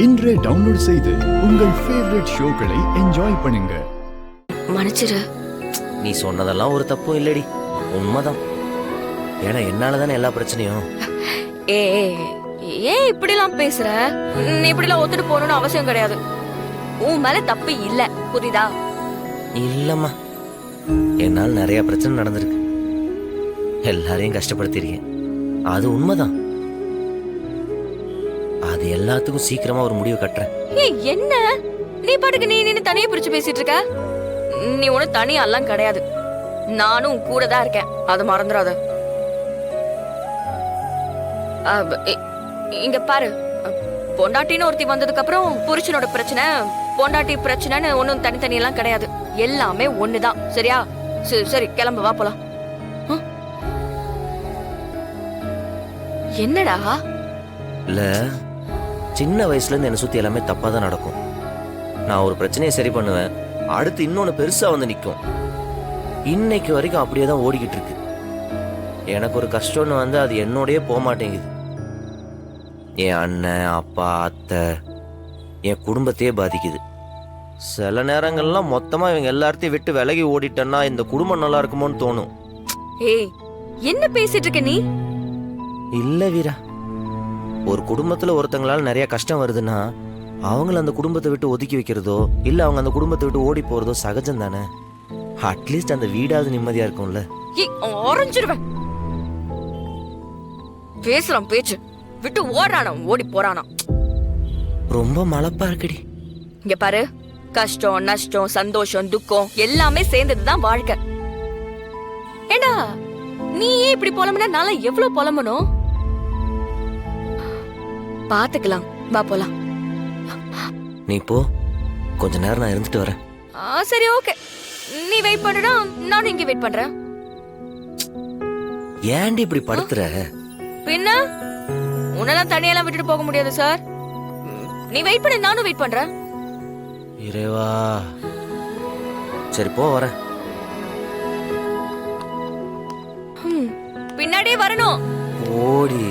இன்றே டவுன்லோட் செய்து உங்கள் ஃபேவரட் ஷோக்களை என்ஜாய் பண்ணுங்க. மன்னிச்சிரு. நீ சொன்னதெல்லாம் ஒரு தப்பும் இல்லடி, உண்மைதான். ஏன்னா என்னாலதானே எல்லா பிரச்சனையும். ஏ ஏன் இப்படிலாம் பேசுற? நீ இப்படிலாம் ஒத்துட்டு போகணும்னு அவசியம் கிடையாது. உன் மேல தப்பு இல்ல, புரியுதா? இல்லம்மா, என்னால் நிறைய பிரச்சனை நடந்திருக்கு, எல்லாரையும் கஷ்டப்படுத்திருக்கேன், அது உண்மைதான். அது எல்லாத்துக்கும் சீக்கிரமா ஒரு முடிவு கட்டுறேன். என்ன நீ பாட்டுக்கு நீ தனியா பிரிச்சு பேசிட்டு இருக்க? நீ ஒண்ணு தனியா எல்லாம் கிடையாது, நானும் கூட தான் இருக்கேன், அதை மறந்துடாத. இங்க பாரு, பொண்டாட்டின்னு ஒருத்தி வந்ததுக்கு அப்புறம் புருஷனோட பிரச்சனை பொண்டாட்டி பிரச்சனைன்னு ஒன்னும் தனித்தனி எல்லாம் கிடையாது, எல்லாமே ஒண்ணுதான். சரியா? சரி கிளம்பு, வா போலாம். என்னடா? இல்ல, சின்ன வயசுல இருந்து என்ன சுத்தி எல்லாமே தப்பா தான் நடக்கும். நான் ஒரு பிரச்சனையை சரி பண்ணுவேன், அடுத்து இன்னொன்னு பெருசா வந்து நிக்கும். இன்னைக்கு வரைக்கும் அப்படியே தான் ஓடிக்கிட்டு இருக்கு. எனக்கு ஒரு கஷ்டம்னு வந்து அது என்னோடயே போக மாட்டேங்குது. என் அண்ணன், அப்பா, அத்தை, என் குடும்பத்தையே பாதிக்குது. சில நேரங்கள்லாம் மொத்தமா இவங்க எல்லாத்தையும் விட்டு விலகி ஓடிட்டேன்னா இந்த குடும்பம் நல்லா இருக்குமோன்னு தோணும். ஏய், என்ன பேசிட்டு இருக்க நீ? இல்ல வீரா, ஒரு குடும்பத்துல ஒருத்தங்களால நிறைய கஷ்டம் வருதுன்னா அவங்கள அந்த குடும்பத்தை விட்டு ஒதுக்கி வைக்கிறதோ இல்ல அவங்க அந்த குடும்பத்தை விட்டு ஓடி போறதோ சகஜம் தானே. அட்லீஸ்ட் அந்த வீடாவது நிம்மதியா இருக்கும்ல. ஆரஞ்சிருவேன். பேசலாம் பேச்சு விட்டு ஓடுறானா, ஓடி போறானா. ரொம்ப மலப்பா இருக்குடி. இங்க பாரு, கஷ்டம் நஷ்டம் சந்தோஷம் துக்கம் எல்லாமே சேர்ந்ததுதான் வாழ்க்கை. ஏண்டா நீ ஏன் இப்படி புலம்புனா நான் எவ்வளவு புலம்பணும்? பாத்துக்கலாம், வா போலாம். நீ போ, கொஞ்ச நேரம் நான் இருந்துட்டு வரேன். சரி ஓகே, நீ வெயிட் பண்ணுடா, நானும் இங்க வெயிட் பண்றேன். ஏன்டி இப்படி படுத்துற? பின்ன உன்னெல்லாம் தனியெல்லாம் விட்டுட்டு போக முடியாது சார். நீ வெயிட் பண்ணு, நானும் வெயிட் பண்றேன். இறைவா, சரி போ, வரேன். பின்னாடியே வரணும். ஓடி